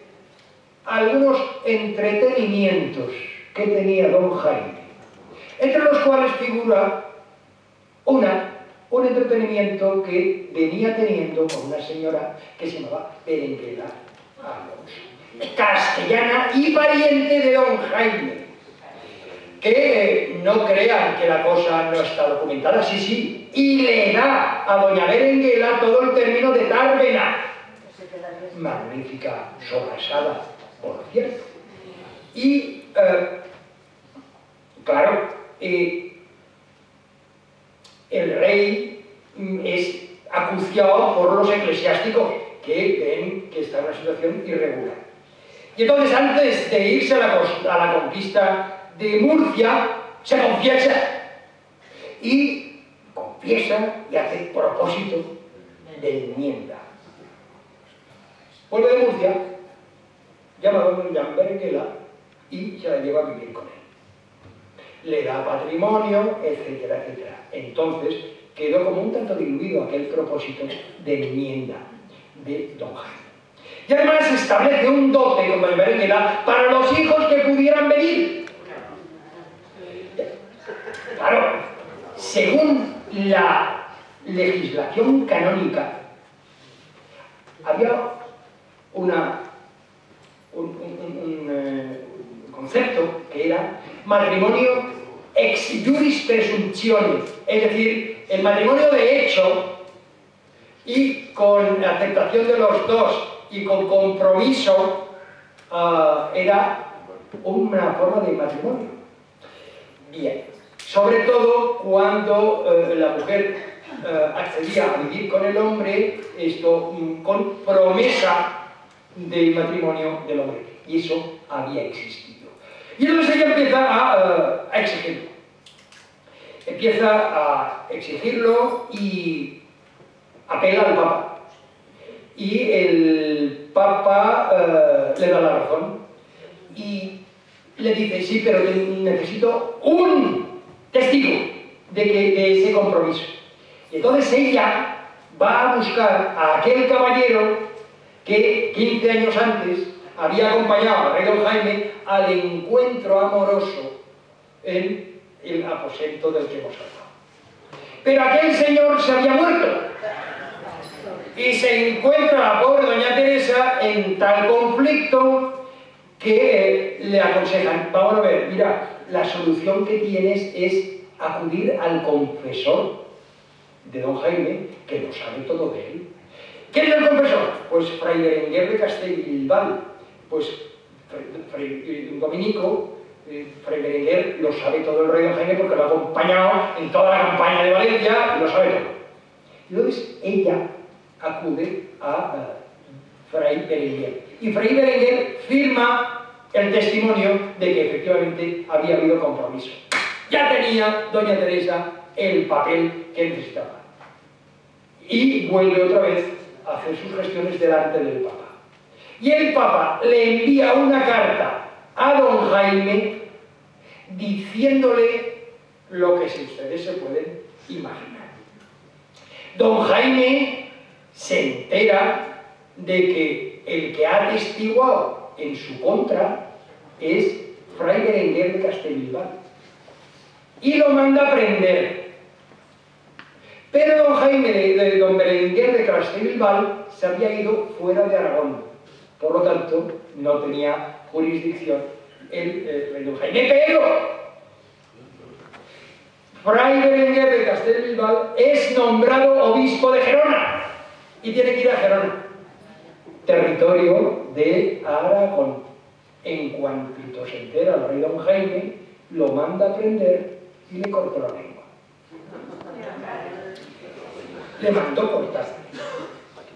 algunos entretenimientos que tenía don Jaime, entre los cuales figura un entretenimiento que venía teniendo con una señora que se llamaba Berenguela Alonso, castellana y pariente de don Jaime. Que no crean que la cosa no está documentada, sí, y le da a doña Berenguela todo el término de Tárvena, magnífica sobrasada, por cierto. Y, claro, el rey es acuciado por los eclesiásticos que ven que está en una situación irregular. Y entonces, antes de irse a la conquista de Murcia, se confiesa y hace propósito de enmienda. Vuelve de Murcia, llama a don Berenguela y se la lleva a vivir con él. Le da patrimonio, etcétera, etcétera. Entonces quedó como un tanto diluido aquel propósito de enmienda de don Jaime. Y además establece un dote con doña Berenguela para los hijos que pudieran venir. Claro, según la legislación canónica, había un concepto que era matrimonio ex juris presumptione, es decir, el matrimonio de hecho y con aceptación de los dos y con compromiso era una forma de matrimonio. Bien, sobre todo cuando la mujer accedía a vivir con el hombre, esto con promesa del matrimonio del hombre, y eso había existido. Y entonces ella empieza a exigirlo. Empieza a exigirlo y apela al Papa. Y el Papa le da la razón y le dice, sí, pero necesito un testigo de ese compromiso. Y entonces ella va a buscar a aquel caballero que 15 años antes había acompañado al rey don Jaime al encuentro amoroso en el aposento del que hemos hablado. Pero aquel señor se había muerto y se encuentra la pobre doña Teresa en tal conflicto que le aconsejan, vamos a ver, mira, la solución que tienes es acudir al confesor de don Jaime, que lo sabe todo de él. ¿Quién es el confesor? Pues fray Berenguer de Castellbisbal. Pues fray Dominico, fray Berenguer lo sabe todo el rey don Jaime porque lo ha acompañado en toda la campaña de Valencia y lo sabe todo. Y entonces ella acude a fray Berenguer. Y fray Berenguer firma el testimonio de que efectivamente había habido compromiso. Ya tenía doña Teresa el papel que necesitaba. Y vuelve otra vez a hacer sus gestiones delante del Papa. Y el Papa le envía una carta a don Jaime diciéndole lo que ustedes se pueden imaginar. Don Jaime se entera de que el que ha atestiguado en su contra es fray Berenguer de Castellbisbal y lo manda a prender. Pero don Jaime, don Berenguer de Castellbisbal, se había ido fuera de Aragón, por lo tanto no tenía jurisdicción el don Jaime. Pero fray Berenguer de Castellbisbal es nombrado obispo de Gerona y tiene que ir a Gerona, territorio de Aragón. En cuantito se entera el rey don Jaime, lo manda a prender y le cortó la lengua. Le mandó cortar.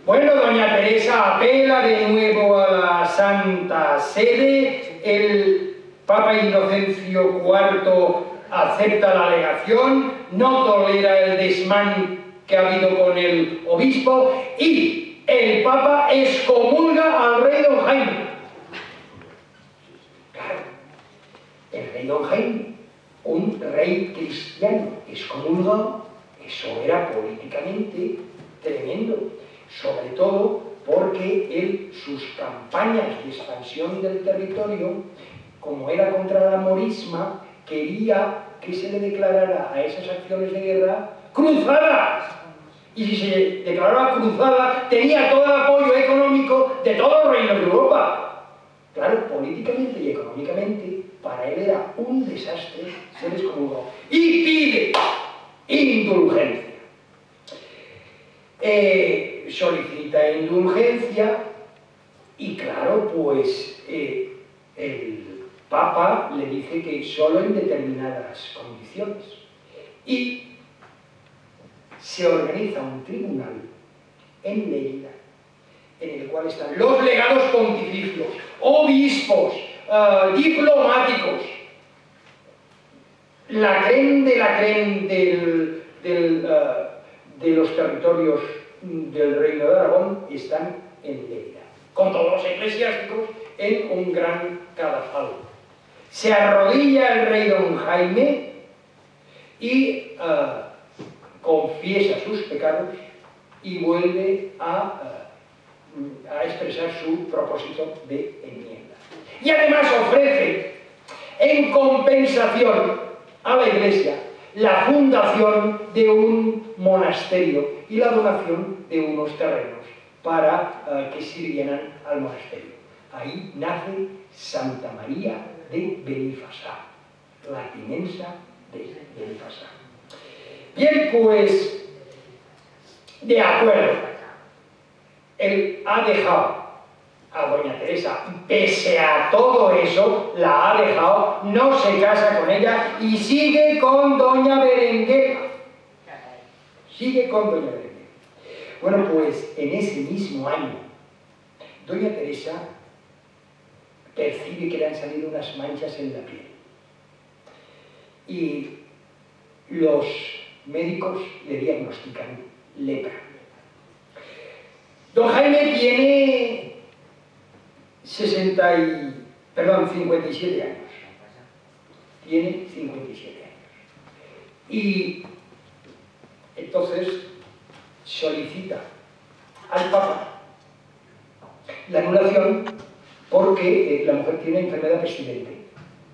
Bueno, doña Teresa apela de nuevo a la Santa Sede, el Papa Inocencio IV acepta la alegación, no tolera el desmán que ha habido con el obispo y el Papa excomulga al rey don Jaime. Claro, el rey don Jaime, un rey cristiano excomulgado, eso era políticamente tremendo, sobre todo porque sus campañas de expansión del territorio, como era contra la morisma, quería que se le declarara a esas acciones de guerra cruzadas. Y si se declaraba cruzada, tenía todo el apoyo económico de todos los reinos de Europa. Claro, políticamente y económicamente, para él era un desastre ser excomulgado. Y pide indulgencia. Solicita indulgencia y claro, pues el Papa le dice que solo en determinadas condiciones. Y se organiza un tribunal en Lérida, en el cual están los legados pontificios, obispos, diplomáticos, la creme de la creme de los territorios del Reino de Aragón están en Lérida, con todos los eclesiásticos en un gran cadafal. Se arrodilla el rey don Jaime y confiesa sus pecados y vuelve a expresar su propósito de enmienda. Y además ofrece en compensación a la Iglesia la fundación de un monasterio y la donación de unos terrenos para que sirvieran al monasterio. Ahí nace Santa María de Benifasá, la tinensa de Benifasá. Bien, pues, de acuerdo, él ha dejado a doña Teresa, pese a todo eso, la ha dejado, no se casa con ella y sigue con doña Berenguera. Sigue con doña Berenguera. Bueno, pues en ese mismo año, doña Teresa percibe que le han salido unas manchas en la piel. Y los médicos le diagnostican lepra. Don Jaime tiene 57 años. Tiene 57 años. Y entonces solicita al Papa la anulación porque la mujer tiene enfermedad pestilente,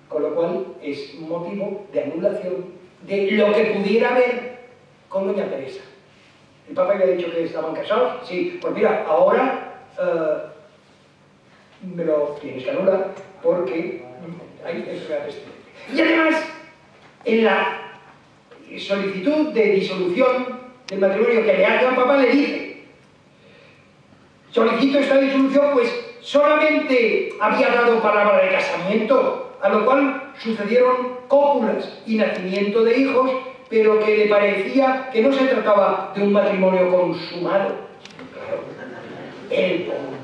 con lo cual es motivo de anulación de lo que pudiera haber con doña Teresa. El Papa había dicho que estaban casados, sí, pues mira, ahora me lo tienes que anular porque hay enfermedad pestilente. Y además, en la solicitud de disolución del matrimonio que le hace al Papa, le dice: solicito esta disolución, pues solamente había dado palabra de casamiento, a lo cual sucedieron cópulas y nacimiento de hijos, pero que le parecía que no se trataba de un matrimonio consumado. Claro, el pontífice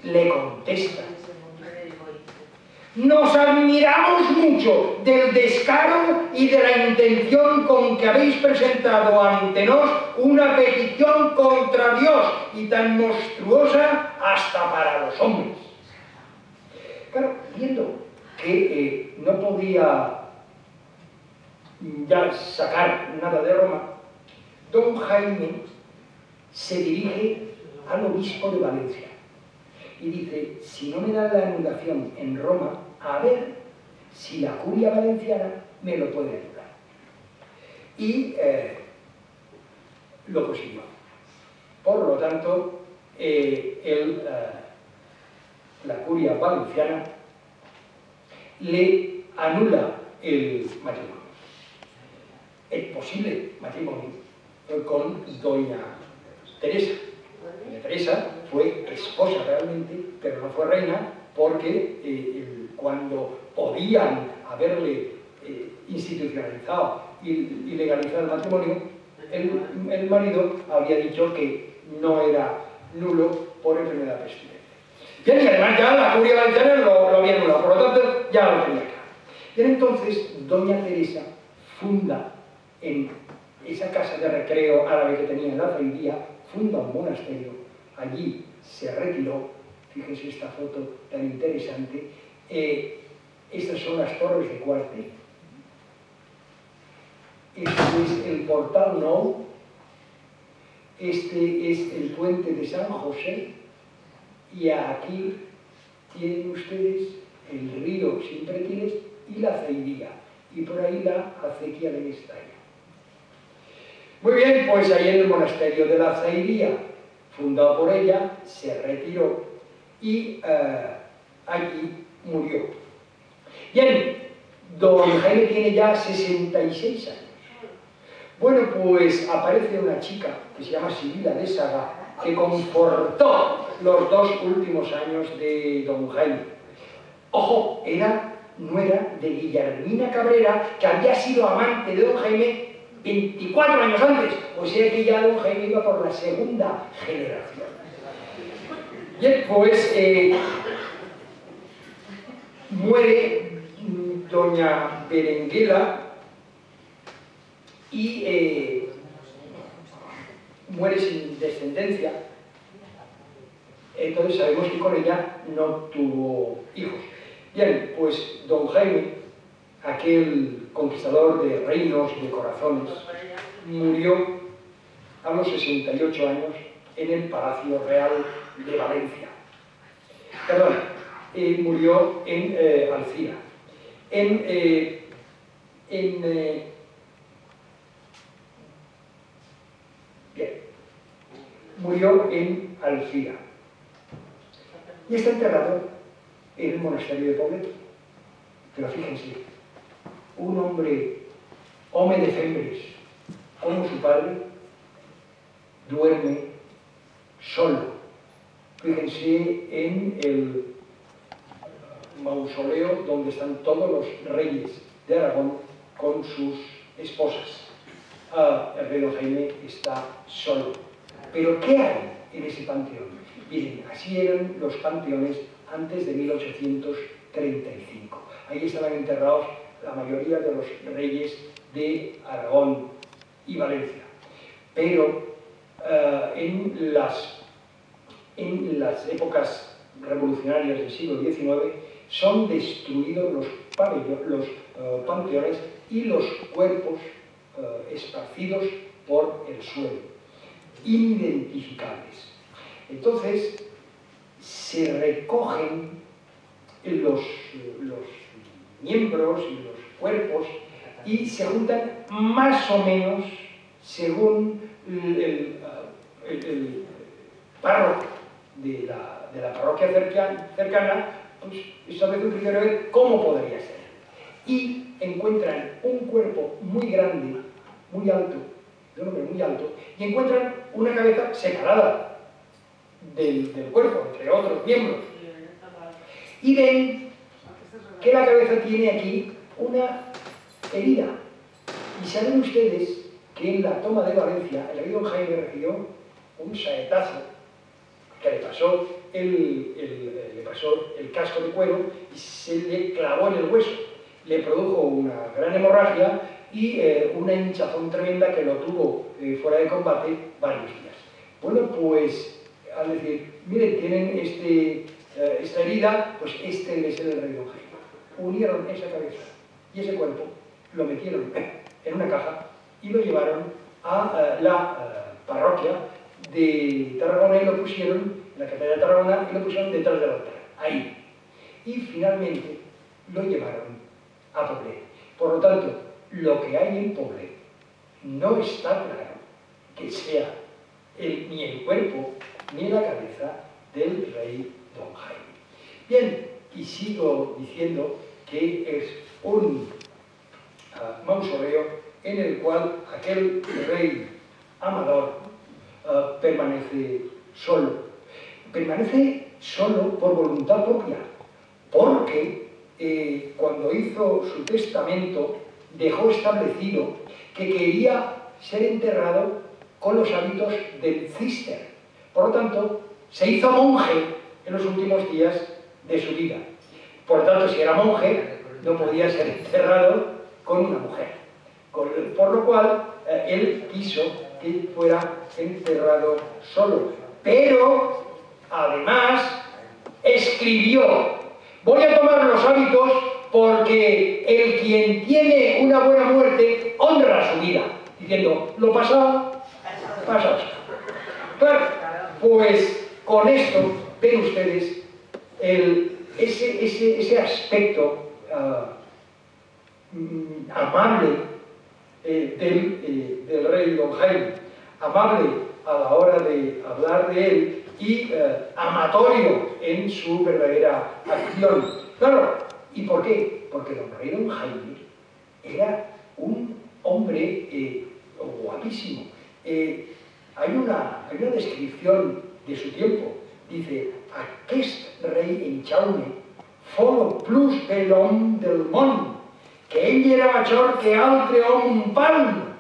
le contesta: nos admiramos mucho del descaro y de la intención con que habéis presentado ante nos una petición contra Dios y tan monstruosa hasta para los hombres. Claro, viendo que no podía ya sacar nada de Roma, don Jaime se dirige al obispo de Valencia y dice: si no me dan la anulación en Roma, a ver si la curia valenciana me lo puede anular. Y lo consiguió. Por lo tanto, la curia valenciana le anula el matrimonio, el posible matrimonio con doña Teresa. Doña Teresa fue esposa realmente, pero no fue reina, porque cuando podían haberle institucionalizado y legalizado el matrimonio, el marido había dicho que no era nulo por enfermedad pestilente. Bien, y además ya la Curia Valenciana lo había anulado, por lo tanto ya lo tenía claro. Y entonces doña Teresa funda en esa casa de recreo árabe que tenía en la Zaidía, funda un monasterio, allí se retiró. Fíjense esta foto tan interesante. Estas son las torres de Cuarte. Este es el Portal Nou. Este es el puente de San José. Y aquí tienen ustedes el río Siempre-Tienes y la Zaidía. Y por ahí la acequia de Mestalla. Muy bien, pues ahí en el monasterio de la Zaidía, fundado por ella, se retiró y allí murió. Bien, don Jaime tiene ya 66 años. Bueno, pues aparece una chica que se llama Sibila de Sagá, que confortó los 2 últimos años de don Jaime. Ojo, era nuera de Guillermina Cabrera, que había sido amante de don Jaime 24 años antes, o sea que ya don Jaime iba por la segunda generación. Bien, pues muere doña Berenguela y muere sin descendencia. Entonces sabemos que con ella no tuvo hijos. Bien, pues don Jaime, aquel conquistador de reinos y de corazones, murió a los 68 años en el Palacio Real de Valencia. Perdón, murió en Alcira. Murió en Alcira. Y está enterrado en el monasterio de Poblet. Pero fíjense, un hombre, home de fembres, como su padre, duerme solo. Fíjense en el mausoleo donde están todos los reyes de Aragón con sus esposas. El rey don Jaime está solo. ¿Pero qué hay en ese panteón? Miren, así eran los panteones antes de 1835. Ahí estaban enterrados la mayoría de los reyes de Aragón y Valencia. Pero en las épocas revolucionarias del siglo XIX son destruidos los panteones y los cuerpos esparcidos por el suelo, inidentificables. Entonces se recogen los miembros y los cuerpos y se juntan más o menos según el párroco de la parroquia cercana, pues establece un criterio de cómo podría ser. Y encuentran un cuerpo muy grande, muy alto, de un hombre muy alto, y encuentran una cabeza separada del cuerpo, entre otros miembros. Y ven que la cabeza tiene aquí una herida. Y saben ustedes que en la toma de Valencia, el rey don Jaime recibió un saetazo que le pasó el casco de cuero y se le clavó en el hueso. Le produjo una gran hemorragia y una hinchazón tremenda que lo tuvo fuera de combate varios días. Bueno, pues al decir, miren, tienen esta herida, pues este es el rey don Jaime. Unieron esa cabeza y ese cuerpo, lo metieron en una caja y lo llevaron a la parroquia de Tarragona y lo pusieron en la catedral de Tarragona y lo pusieron detrás del altar, ahí. Y finalmente lo llevaron a Poblet. Por lo tanto, lo que hay en Poblet no está claro que sea ni el cuerpo ni la cabeza del rey don Jaime. Bien, y sigo diciendo que es un mausoleo en el cual aquel rey amador permanece solo. Permanece solo por voluntad propia, porque cuando hizo su testamento dejó establecido que quería ser enterrado con los hábitos del Cister. Por lo tanto, se hizo monje en los últimos días de su vida. Por lo tanto, si era monje, no podía ser enterrado con una mujer. Por lo cual, él quiso que fuera enterrado solo. Pero, además, escribió: voy a tomar los hábitos porque el quien tiene una buena muerte honra su vida. Diciendo, lo pasado, pasado. Claro, pues con esto ven ustedes ese aspecto amable del rey Don Jaime, amable a la hora de hablar de él y amatorio en su verdadera acción. Claro, ¿y por qué? Porque Don Rey Don Jaime era un hombre guapísimo. Hay una descripción de su tiempo. Dice: aquest rei en Jaume fou plus de l'home del món, que ell era major que altre home pan,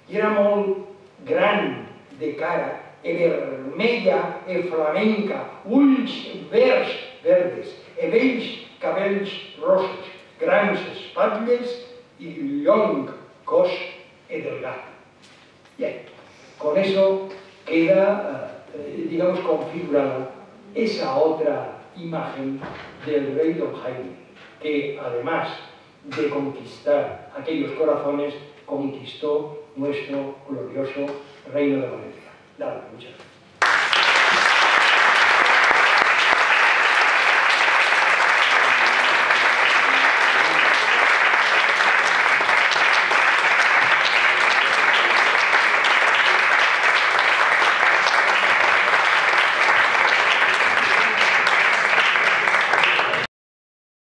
i era molt gran de cara, vermella, flamenca, ulls verdes, bells cabells rossos, grans espatlles i llong cos delgat. Bien, con eso queda, digamos, configurada esa otra imagen del rey Don Jaime, que además de conquistar aquellos corazones, conquistó nuestro glorioso reino de Valencia. Nada, muchas gracias.